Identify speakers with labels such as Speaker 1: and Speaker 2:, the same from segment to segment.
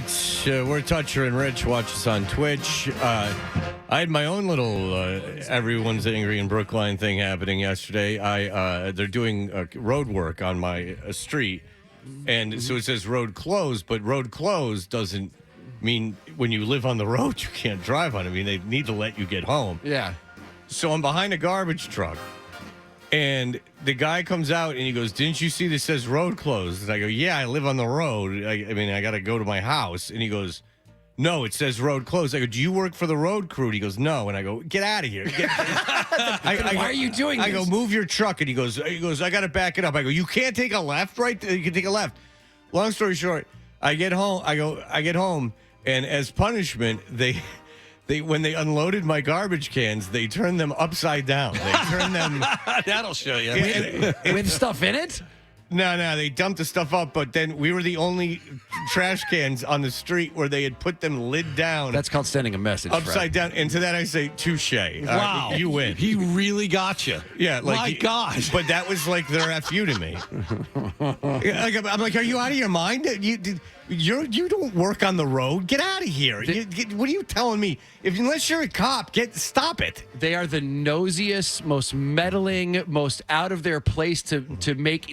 Speaker 1: right. We're Toucher and Rich. Watch us on Twitch. I had my own little everyone's angry in Brookline thing happening yesterday. They're doing road work on my street. And so it says road closed, but road closed doesn't mean when you live on the road, you can't drive on it. I mean, they need to let you get home.
Speaker 2: Yeah.
Speaker 1: So I'm behind a garbage truck. And the guy comes out and he goes, "Didn't you see this says road closed?" And I go, "Yeah, I live on the road. I got to go to my house." And he goes, "No, it says road closed." I go, "Do you work for the road crew?" And he goes, "No." And I go, "Get out of here."
Speaker 2: Why are you doing this?
Speaker 1: I go, "Move your truck." And he goes, "I got to back it up." I go, "You can't take a left, right? You can take a left." Long story short, I get home. I get home, and as punishment, they when they unloaded my garbage cans, they turned them upside down. They turned them.
Speaker 3: That'll show you.
Speaker 2: With stuff in it?
Speaker 1: No, they dumped the stuff up, but then we were the only trash cans on the street where they had put them lid down.
Speaker 2: That's called sending a message.
Speaker 1: Upside down. And to that I say, touche.
Speaker 3: Wow.
Speaker 1: You win.
Speaker 3: He really got you.
Speaker 1: Yeah. Like,
Speaker 3: my God.
Speaker 1: But that was like their FU to me. I'm like, are you out of your mind? You don't work on the road. Get out of here. What are you telling me? Unless you're a cop, stop it.
Speaker 2: They are the nosiest, most meddling, most out of their place to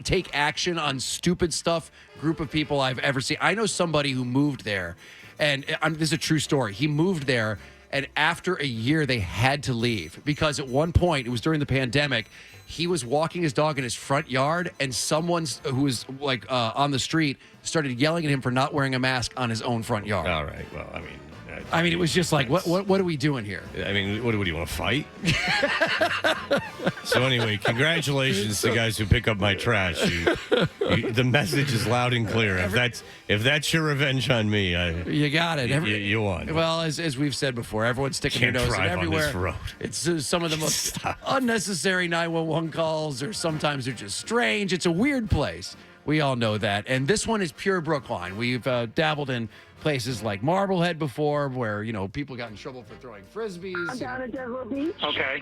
Speaker 2: take action on stupid stuff group of people I've ever seen. I know somebody who moved there, and this is a true story. He moved there, and after a year, they had to leave because at one point, it was during the pandemic, he was walking his dog in his front yard, and someone who was on the street started yelling at him for not wearing a mask on his own front yard.
Speaker 1: All right. Well,
Speaker 2: it was just like, what are we doing here?
Speaker 1: I mean, what do you want to fight? So anyway, congratulations to guys who pick up my trash. The message is loud and clear. If that's your revenge on me,
Speaker 2: you got it.
Speaker 1: You won.
Speaker 2: Well, as we've said before, everyone's sticking their nose in everywhere.
Speaker 1: On this road.
Speaker 2: It's some of the most unnecessary 911 calls, or sometimes they're just strange. It's a weird place. We all know that. And this one is pure Brookline. We've dabbled in places like Marblehead before where, people got in trouble for throwing frisbees.
Speaker 4: I'm down at Desert Beach.
Speaker 3: Okay.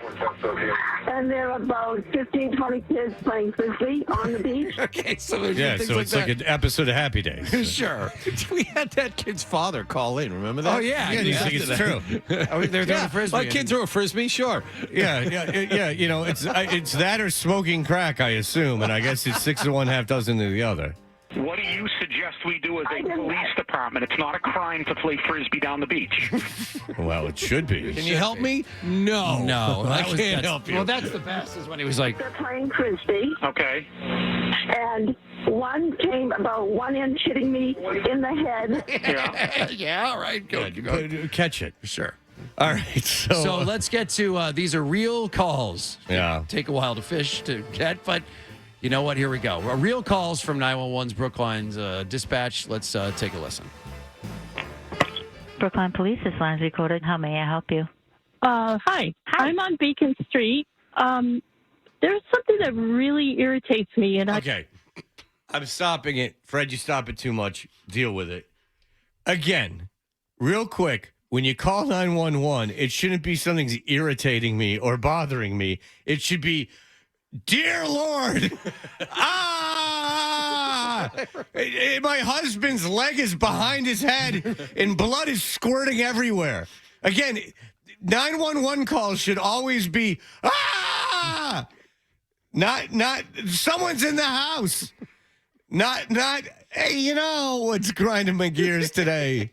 Speaker 4: And there are about 15, 20 kids playing frisbee on the beach.
Speaker 2: Okay, so there's things
Speaker 1: so it's like an episode of Happy Days.
Speaker 2: Sure.
Speaker 3: We had that kid's father call in. Remember that?
Speaker 2: Oh, yeah.
Speaker 1: You think it's true.
Speaker 2: They're throwing a frisbee.
Speaker 3: My kid threw a frisbee? Sure.
Speaker 1: Yeah. It's that or smoking crack, I assume. And I guess it's 6 to 1, half dozen to the other.
Speaker 5: What do you suggest we do as a police department? It's not a crime to play frisbee down the beach.
Speaker 1: Well, it should be.
Speaker 3: Can you help me? No. I can't help you.
Speaker 2: Well, that's the best is when he was like...
Speaker 4: They're playing frisbee.
Speaker 5: Okay.
Speaker 4: And one came about 1 inch hitting me in the head.
Speaker 5: Yeah.
Speaker 2: Yeah, all right, good.
Speaker 1: Catch it.
Speaker 2: Sure.
Speaker 1: All right.
Speaker 2: So let's get to these are real calls.
Speaker 1: Yeah.
Speaker 2: Take a while to fish to get, but... You know what? Here we go. Real calls from 911's Brookline's dispatch. Let's take a listen.
Speaker 6: Brookline Police, this line's recorded. How may I help you?
Speaker 7: Hi. I'm on Beacon Street. There's something that really irritates me, and
Speaker 1: Okay. I'm stopping it. Fred, you stop it too much. Deal with it. Again, real quick, when you call 911, it shouldn't be something's irritating me or bothering me. It should be, "Dear Lord, my husband's leg is behind his head and blood is squirting everywhere." Again, 911 calls should always be, not someone's in the house. Not, hey, what's grinding my gears today?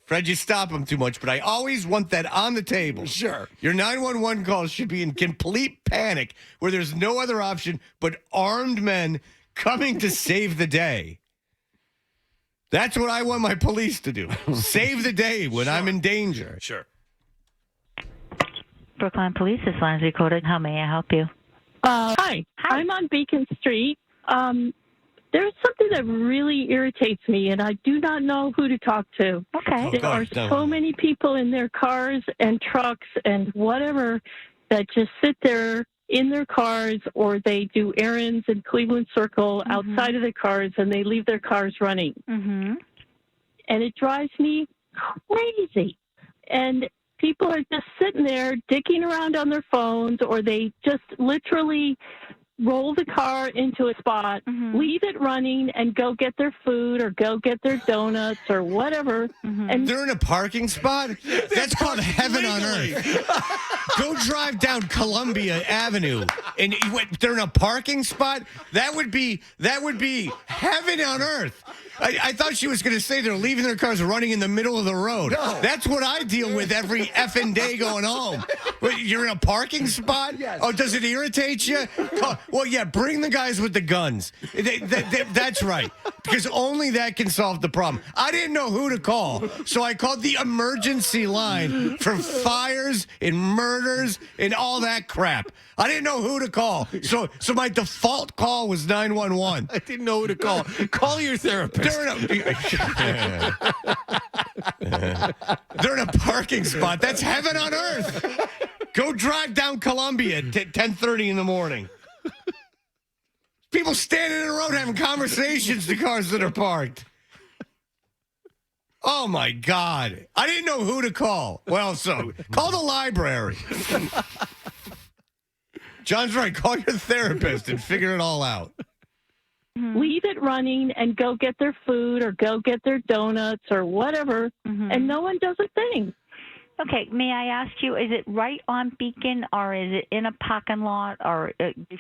Speaker 1: Fred, you stop him too much, but I always want that on the table.
Speaker 2: Sure.
Speaker 1: Your 911 calls should be in complete panic where there's no other option but armed men coming to save the day. That's what I want my police to do. Save the day when I'm in danger.
Speaker 3: Sure.
Speaker 6: Brookline Police, this line's recorded. How may I help you?
Speaker 7: Hi. I'm on Beacon Street. There's something that really irritates me, and I do not know who to talk to.
Speaker 6: Okay.
Speaker 7: There are so many people in their cars and trucks and whatever that just sit there in their cars, or they do errands in Cleveland Circle outside of their cars, and they leave their cars running.
Speaker 6: Mm-hmm.
Speaker 7: And it drives me crazy. And people are just sitting there dicking around on their phones, or they just literally roll the car into a spot, leave it running, and go get their food or go get their donuts or whatever. And
Speaker 1: They're in a parking spot? That's called heaven on earth. Go drive down Columbia Avenue and they're in a parking spot? That would be heaven on earth. I thought she was going to say they're leaving their cars running in the middle of the road.
Speaker 2: No.
Speaker 1: That's what I deal with every effing day going home. Wait, you're in a parking spot?
Speaker 2: Yes.
Speaker 1: Oh, does it irritate you? Well, yeah, bring the guys with the guns. That's right. Because only that can solve the problem. I didn't know who to call, so I called the emergency line for fires and murders and all that crap. I didn't know who to call, so my default call was 911.
Speaker 3: I didn't know who to call. Call your therapist.
Speaker 1: They're in a parking spot. That's heaven on earth. Go drive down Columbia at 10:30 in the morning. People standing in the road having conversations to cars that are parked. Oh, my God. I didn't know who to call. Well, so call the library. John's right. Call your therapist and figure it all out.
Speaker 7: leave it running and go get their food or go get their donuts or whatever, and no one does a thing.
Speaker 6: Okay, may I ask you, is it right on Beacon or is it in a parking lot or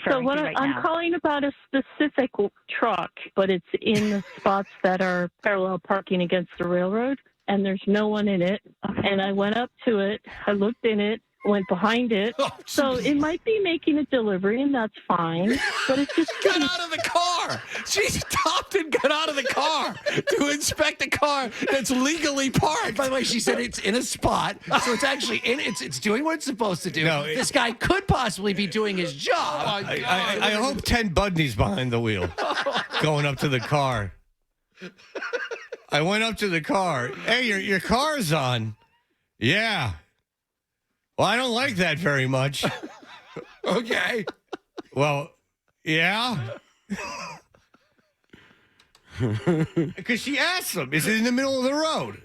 Speaker 7: So what I'm calling about a specific truck, but it's in the spots that are parallel parking against the railroad, and there's no one in it.
Speaker 6: Okay.
Speaker 7: And I went up to it, I looked in it, went behind it. So it might be making a delivery, and that's fine. But it's just
Speaker 3: Got out of the car. She stopped and got out of the car to inspect a car that's legally parked.
Speaker 2: By the way, she said it's in a spot, so it's actually it's doing what it's supposed to do.
Speaker 1: No,
Speaker 2: this guy could possibly be doing his job.
Speaker 1: I hope Ted Bundy's behind the wheel going up to the car. I went up to the car. Hey, your car's on. Yeah. Well, I don't like that very much.
Speaker 2: Okay.
Speaker 1: Well, yeah. Because she asked him, is it in the middle of the road?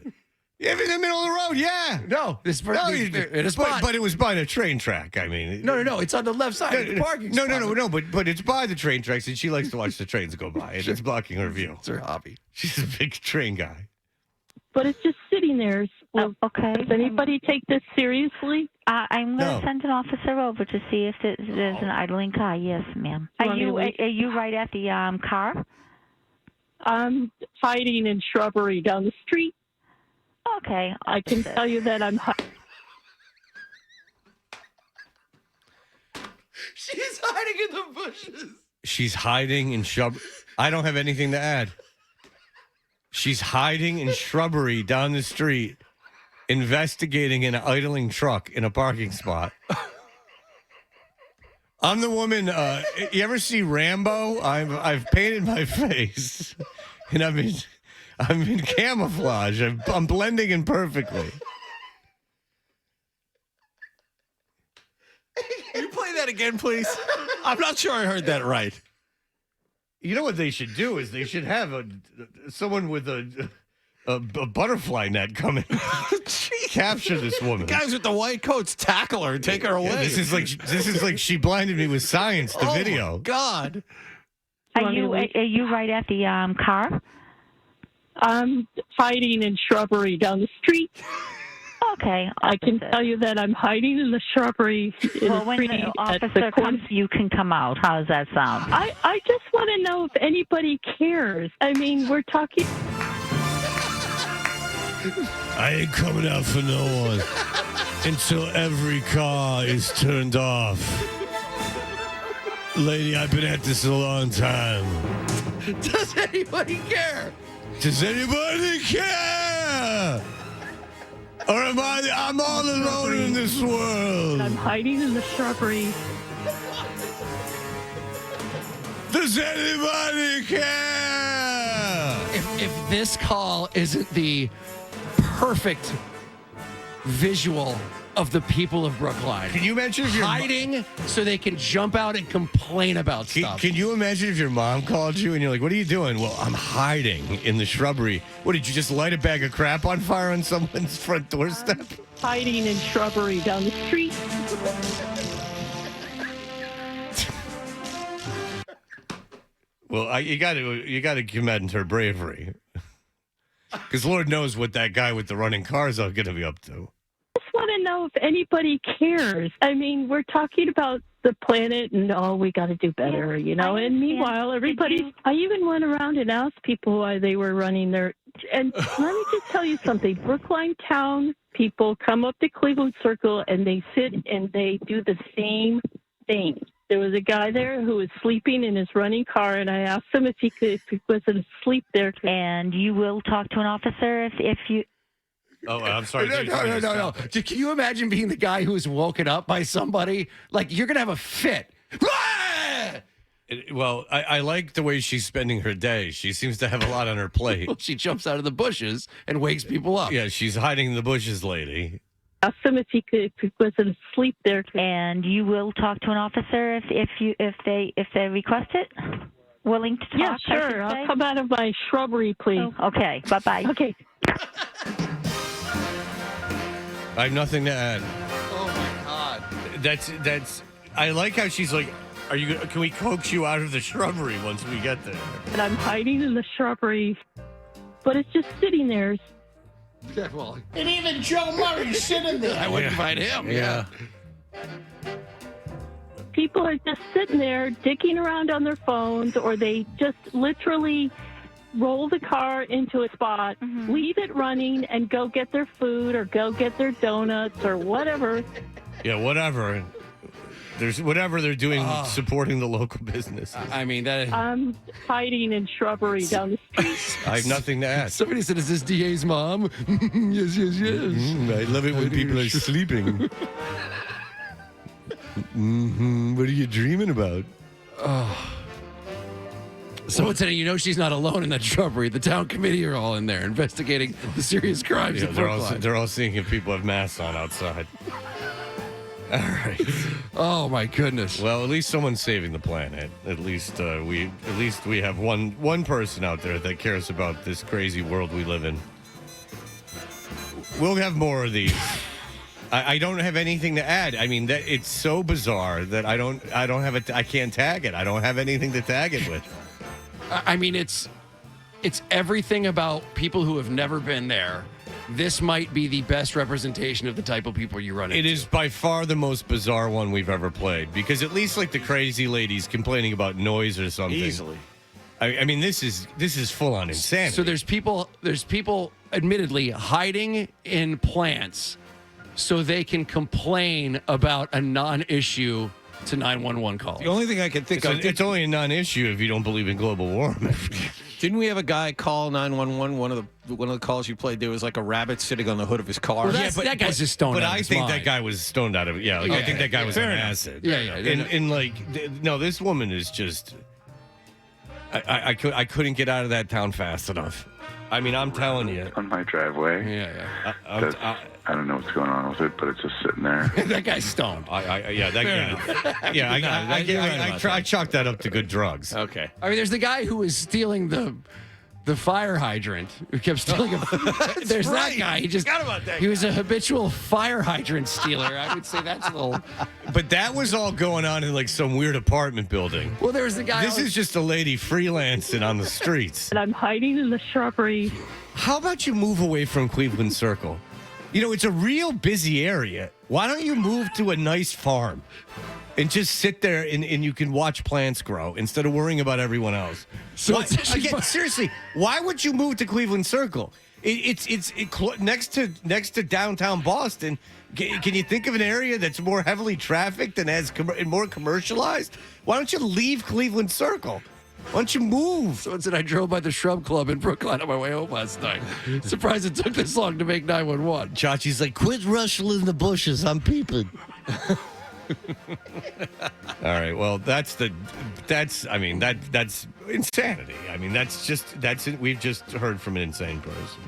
Speaker 1: Yeah, in the middle of the road, yeah.
Speaker 2: No, this
Speaker 1: No,
Speaker 2: in a spot.
Speaker 1: but it was by the train track. I mean,
Speaker 2: No, it's on the left side of the parking spot.
Speaker 1: No, but it's by the train tracks, and she likes to watch the trains go by, and it's blocking her view.
Speaker 2: It's her hobby.
Speaker 1: She's a big train guy.
Speaker 7: but it's just sitting there. Well,
Speaker 6: okay.
Speaker 7: does anybody take this seriously?
Speaker 6: I'm going to
Speaker 1: No.
Speaker 6: send an officer over to see if there's an idling car. Yes, ma'am. Are you right at the car?
Speaker 7: I'm hiding in shrubbery down the street.
Speaker 6: Okay.
Speaker 7: I can tell you that I'm
Speaker 2: She's hiding in the bushes.
Speaker 1: She's hiding in shrubbery. I don't have anything to add. She's hiding in shrubbery down the street, investigating an idling truck in a parking spot. I'm the woman. You ever see Rambo? I've painted my face, and I'm in camouflage. I'm blending in perfectly.
Speaker 3: Can you play that again, please? I'm not sure I heard that right.
Speaker 1: You know what they should do is they should have someone with a butterfly net come in, capture this woman.
Speaker 3: Guys with the white coats tackle her and take her away.
Speaker 1: Yeah, this is like she blinded me with science. The video.
Speaker 3: My God.
Speaker 6: Are you right at the car?
Speaker 7: I'm hiding in shrubbery down the street.
Speaker 6: Okay.
Speaker 7: I can tell you that I'm hiding in the shrubbery.
Speaker 6: Well, when the officer comes, you can come out. How does that sound?
Speaker 7: I just want to know if anybody cares. I mean, we're talking.
Speaker 1: I ain't coming out for no one until every car is turned off. Lady, I've been at this a long time.
Speaker 2: Does anybody care?
Speaker 1: Does anybody care? Or I'm all alone in this world?
Speaker 7: I'm hiding in the shrubbery.
Speaker 1: Does anybody care?
Speaker 2: If this call isn't the perfect visual of the people of Brookline.
Speaker 1: Can you imagine if your
Speaker 2: hiding so they can jump out and complain about stuff?
Speaker 1: Can you imagine if your mom called you and you're like, what are you doing? Well, I'm hiding in the shrubbery. What, did you just light a bag of crap on fire on someone's front doorstep?
Speaker 7: Hiding in shrubbery down the street.
Speaker 1: Well, you got to commend her bravery, because Lord knows what that guy with the running cars are going to be up to.
Speaker 7: I just want to know if anybody cares. I mean, we're talking about the planet and, we got to do better,
Speaker 6: Yeah,
Speaker 7: you know.
Speaker 6: I
Speaker 7: And meanwhile,
Speaker 6: understand.
Speaker 7: I even went around and asked people why they were running their. And let me just tell you something. Brookline town people come up to Cleveland Circle and they sit and they do the same thing. There was a guy there who was sleeping in his running car, and I asked him if he wasn't asleep there.
Speaker 6: And you will talk to an officer if you.
Speaker 1: Oh, I'm sorry.
Speaker 2: No. Can you imagine being the guy who was woken up by somebody? Like, you're going to have a fit.
Speaker 1: Well, I like the way she's spending her day. She seems to have a lot on her plate.
Speaker 2: She jumps out of the bushes and wakes people up.
Speaker 1: Yeah, she's hiding in the bushes, lady.
Speaker 7: Asked him if he wasn't asleep there.
Speaker 6: And you will talk to an officer if they request it. Willing to talk?
Speaker 7: Yeah,
Speaker 6: I should
Speaker 7: sure.
Speaker 6: say?
Speaker 7: I'll come out of my shrubbery, please.
Speaker 6: Oh, okay. Bye-bye.
Speaker 7: Okay.
Speaker 1: I have nothing to add.
Speaker 2: Oh, my God.
Speaker 1: That's. I like how she's like, can we coax you out of the shrubbery once we get there?
Speaker 7: And I'm hiding in the shrubbery, but it's just sitting there.
Speaker 2: Yeah, well,
Speaker 3: And even Joe Murray's sitting there.
Speaker 2: I wouldn't find him. Yeah.
Speaker 7: People are just sitting there digging around on their phones, or they just literally roll the car into a spot, leave it running, and go get their food or go get their donuts or whatever.
Speaker 1: Yeah, whatever. There's whatever they're doing supporting the local business.
Speaker 2: I mean, that.
Speaker 7: I'm hiding in shrubbery down the street.
Speaker 1: I have nothing to add.
Speaker 2: Somebody said, "Is this DA's mom?" Yes.
Speaker 1: I love it when people are sleeping. What are you dreaming about?
Speaker 2: Someone said, she's not alone in that shrubbery. The town committee are all in there investigating the serious crimes in Brookline.
Speaker 1: They're all seeing if people have masks on outside. All right.
Speaker 2: Oh my goodness.
Speaker 1: Well, at least someone's saving the planet. At least we have one person out there that cares about this crazy world we live in. We'll have more of these. I don't have anything to add. I mean, that it's so bizarre that I don't have it. I can't tag it. I don't have anything to tag it with.
Speaker 2: I mean, it's everything about people who have never been there. This might be the best representation of the type of people you run into.
Speaker 1: It is by far the most bizarre one we've ever played, because at least like the crazy ladies complaining about noise or something.
Speaker 3: Easily.
Speaker 1: I mean, this is full on insanity.
Speaker 2: So there's people admittedly hiding in plants so they can complain about a non-issue to 911 calls.
Speaker 3: The only thing I can think of.
Speaker 1: It's only a non-issue if you don't believe in global warming.
Speaker 3: Didn't we have a guy call 911? One of the calls you played, there was like a rabbit sitting on the hood of his car.
Speaker 2: Well, that guy's just stoned
Speaker 1: But
Speaker 2: out of
Speaker 1: I
Speaker 2: his
Speaker 1: think
Speaker 2: mind.
Speaker 1: that guy was stoned out of it. Yeah, I think that guy was on acid.
Speaker 2: Yeah.
Speaker 1: No, this woman is just. I couldn't get out of that town fast enough. I mean, I'm telling you.
Speaker 8: On my driveway.
Speaker 2: Yeah.
Speaker 8: I don't know what's going on with it, but it's just sitting there.
Speaker 2: That guy's stoned.
Speaker 1: I chalked that up to good drugs.
Speaker 3: Okay.
Speaker 2: I mean, there's the guy who was stealing the fire hydrant, who kept stealing There's that guy. He just
Speaker 3: Forgot about that
Speaker 2: He was a habitual fire hydrant stealer. I would say that's a little.
Speaker 1: But that was all going on in like some weird apartment building.
Speaker 2: Well, there was the guy.
Speaker 1: This is just a lady freelancing on the streets.
Speaker 7: And I'm hiding in the shrubbery.
Speaker 1: How about you move away from Cleveland Circle? You know, it's a real busy area. Why don't you move to a nice farm and just sit there and you can watch plants grow instead of worrying about everyone else?
Speaker 2: So
Speaker 1: Why,
Speaker 2: it's actually
Speaker 1: again, seriously, why would you move to Cleveland Circle? It's next to downtown Boston. Can you think of an area that's more heavily trafficked and more commercialized? Why don't you leave Cleveland Circle? Why don't you move?
Speaker 2: Someone said I drove by the Shrub Club in Brookline on my way home last night. Surprised it took this long to make 911.
Speaker 1: Chachi's like, quit rustling the bushes. I'm peeping. All right. Well, that's insanity. I mean, we've just heard from an insane person.